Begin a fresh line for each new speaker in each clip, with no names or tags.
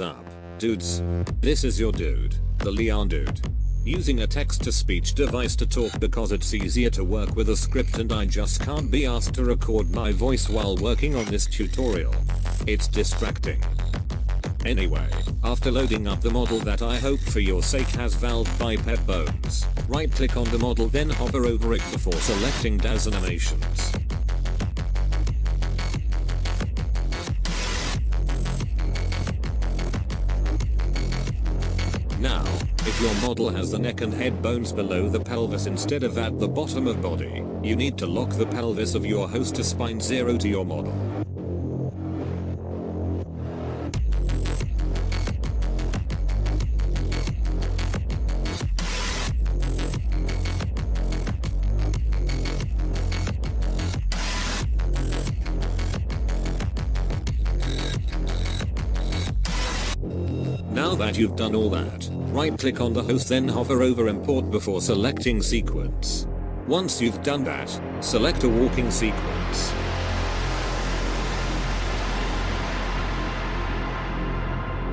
Up, dudes? This is your dude, the Leon dude. Using a text-to-speech device to talk because it's easier to work with a script and I just can't be asked to record my voice while working on this tutorial. It's distracting. Anyway, after loading up the model that I hope for your sake has valve biped bones, right click on the model then hover over it before selecting Daz Animations. Now, if your model has the neck and head bones below the pelvis instead of at the bottom of body, you need to lock the pelvis of your host to spine 0 to your model. Now that you've done all that, right click on the host then hover over import before selecting sequence. Once you've done that, select a walking sequence.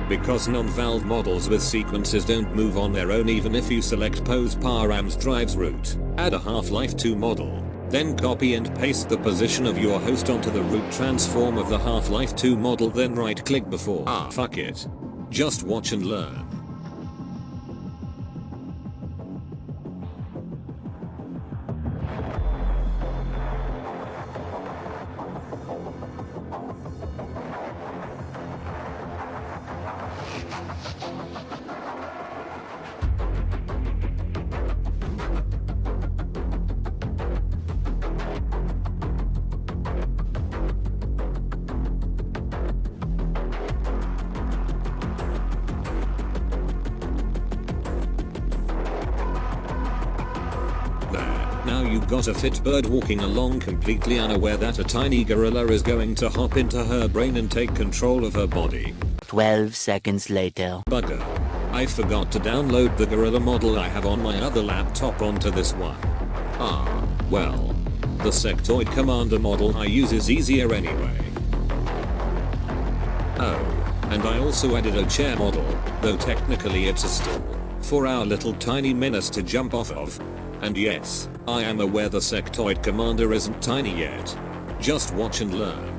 Because non-valve models with sequences don't move on their own even if you select pose params drives root, add a Half-Life 2 model, then copy and paste the position of your host onto the root transform of the Half-Life 2 model then right click before fuck it. Just watch and learn. Now you've got a fit bird walking along completely unaware that a tiny gorilla is going to hop into her brain and take control of her body.
12 seconds later.
Bugger. I forgot to download the gorilla model I have on my other laptop onto this one. Well. The Sectoid Commander model I use is easier anyway. Oh, and I also added a chair model, though technically it's a stool, for our little tiny menace to jump off of. And yes, I am aware the Sectoid Commander isn't tiny yet. Just watch and learn.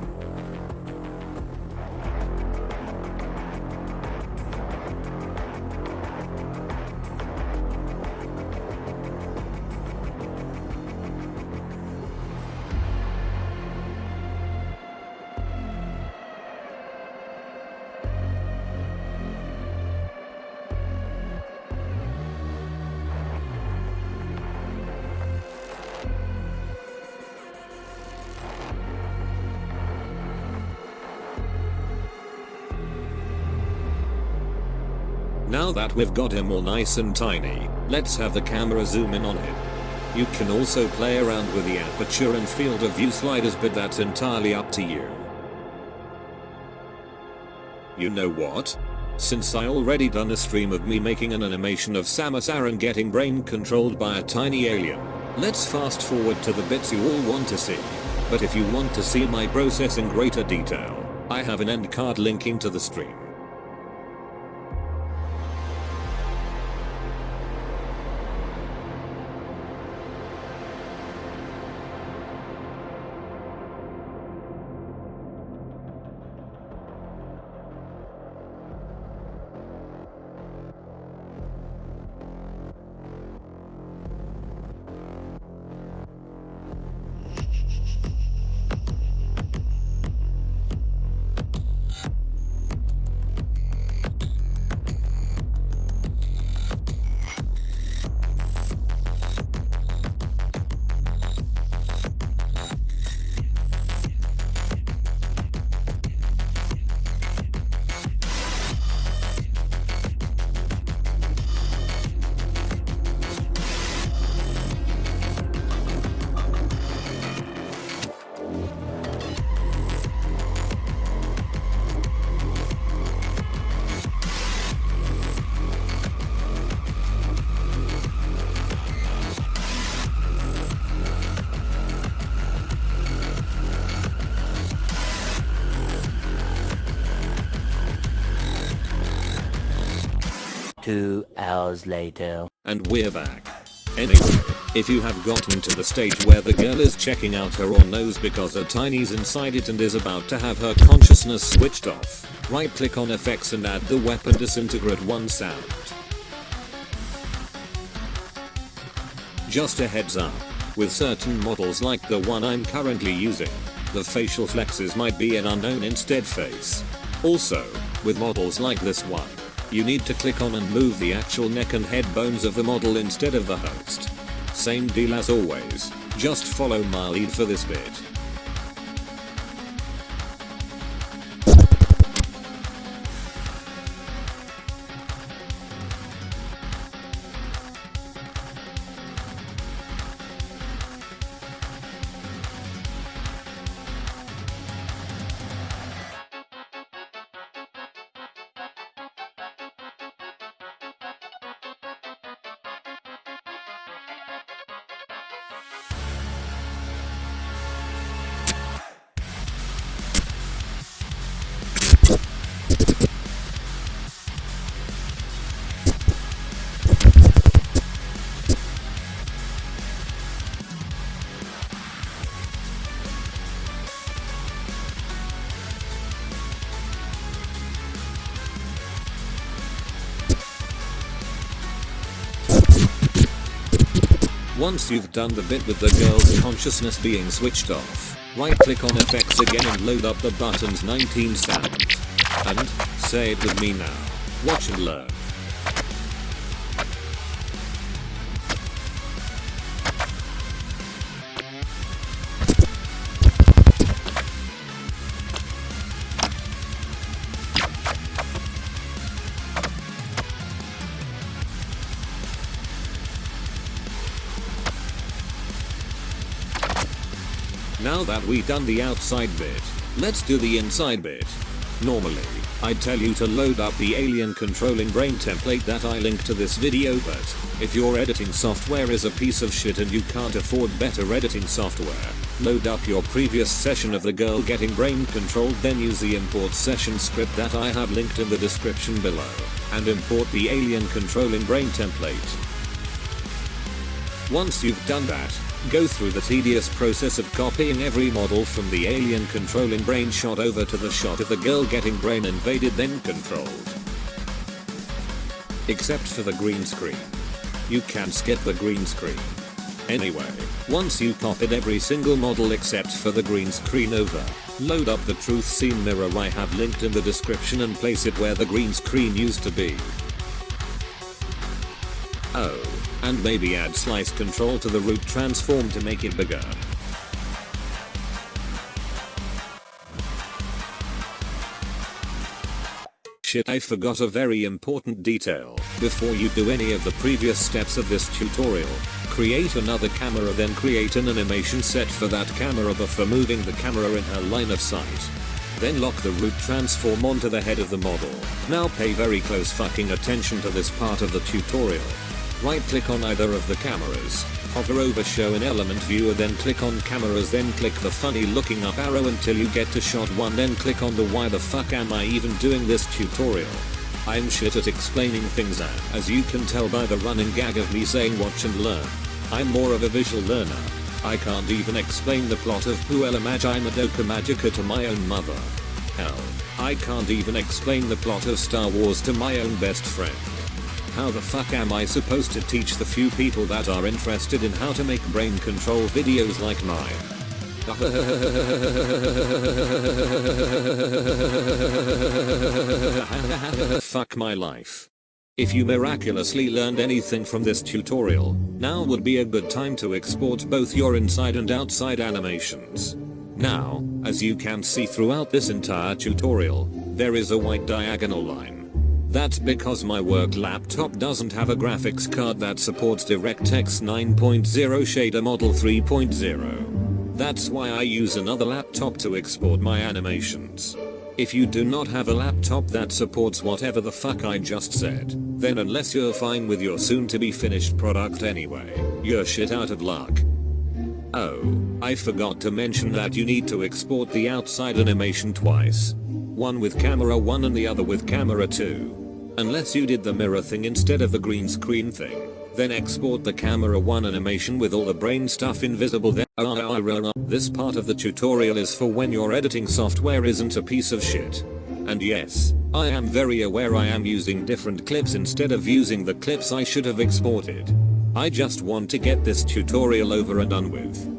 Now that we've got him all nice and tiny, let's have the camera zoom in on him. You can also play around with the aperture and field of view sliders, but that's entirely up to you. You know what? Since I already done a stream of me making an animation of Samus Aran getting brain controlled by a tiny alien, let's fast forward to the bits you all want to see. But if you want to see my process in greater detail, I have an end card linking to the stream.
2 hours later.
And we're back. Anyway, if you have gotten to the stage where the girl is checking out her or nose because her tiny's inside it and is about to have her consciousness switched off, right click on effects and add the weapon disintegrate 1 sound. Just a heads up, with certain models like the one I'm currently using, the facial flexes might be an unknown instead face. Also, with models like this one, you need to click on and move the actual neck and head bones of the model instead of the host. Same deal as always, just follow my lead for this bit. Once you've done the bit with the girl's consciousness being switched off, right click on effects again and load up the button's 19 sound. And, say it with me now, watch and learn. Now that we've done the outside bit, let's do the inside bit. Normally, I'd tell you to load up the alien controlling brain template that I linked to this video, but if your editing software is a piece of shit and you can't afford better editing software, load up your previous session of the girl getting brain controlled, then use the import session script that I have linked in the description below, and import the alien controlling brain template. Once you've done that, go through the tedious process of copying every model from the alien controlling brain shot over to the shot of the girl getting brain invaded then controlled. Except for the green screen. You can skip the green screen. Anyway, once you copied every single model except for the green screen over, load up the truth scene mirror I have linked in the description and place it where the green screen used to be. Oh, and maybe add slice control to the root transform to make it bigger. Shit, I forgot a very important detail. Before you do any of the previous steps of this tutorial, create another camera, then create an animation set for that camera before moving the camera in her line of sight. Then lock the root transform onto the head of the model. Now pay very close fucking attention to this part of the tutorial. Right click on either of the cameras, hover over show in element viewer, then click on cameras, then click the funny looking up arrow until you get to shot 1, then click on the why the fuck am I even doing this tutorial. I'm shit at explaining things, and as you can tell by the running gag of me saying watch and learn, I'm more of a visual learner. I can't even explain the plot of Puella Magi Madoka Magica to my own mother. Hell, I can't even explain the plot of Star Wars to my own best friend. How the fuck am I supposed to teach the few people that are interested in how to make brain control videos like mine? Fuck my life. If you miraculously learned anything from this tutorial, now would be a good time to export both your inside and outside animations. Now, as you can see throughout this entire tutorial, there is a white diagonal line. That's because my work laptop doesn't have a graphics card that supports DirectX 9.0 Shader Model 3.0. That's why I use another laptop to export my animations. If you do not have a laptop that supports whatever the fuck I just said, then unless you're fine with your soon to be finished product anyway, you're shit out of luck. Oh, I forgot to mention that you need to export the outside animation twice. One with camera 1 and the other with camera 2. Unless you did the mirror thing instead of the green screen thing. Then export the camera 1 animation with all the brain stuff invisible there. This part of the tutorial is for when your editing software isn't a piece of shit. And yes, I am very aware I am using different clips instead of using the clips I should have exported. I just want to get this tutorial over and done with.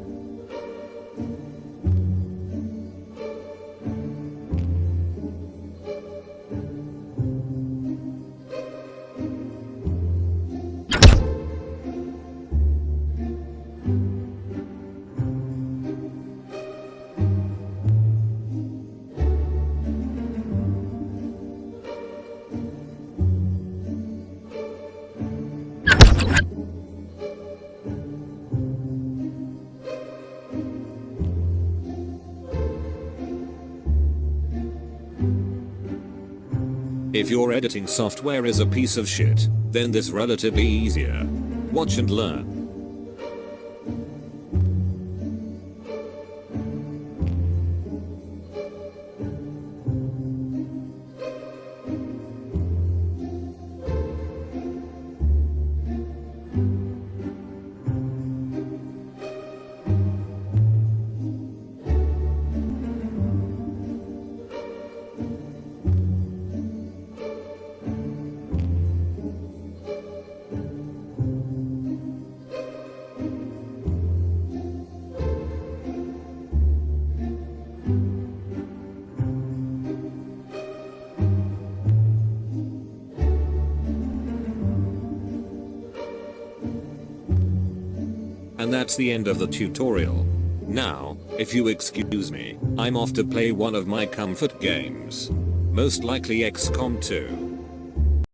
If your editing software is a piece of shit, then this relatively easier. Watch and learn. And that's the end of the tutorial. Now, if you excuse me, I'm off to play one of my comfort games. Most likely XCOM 2.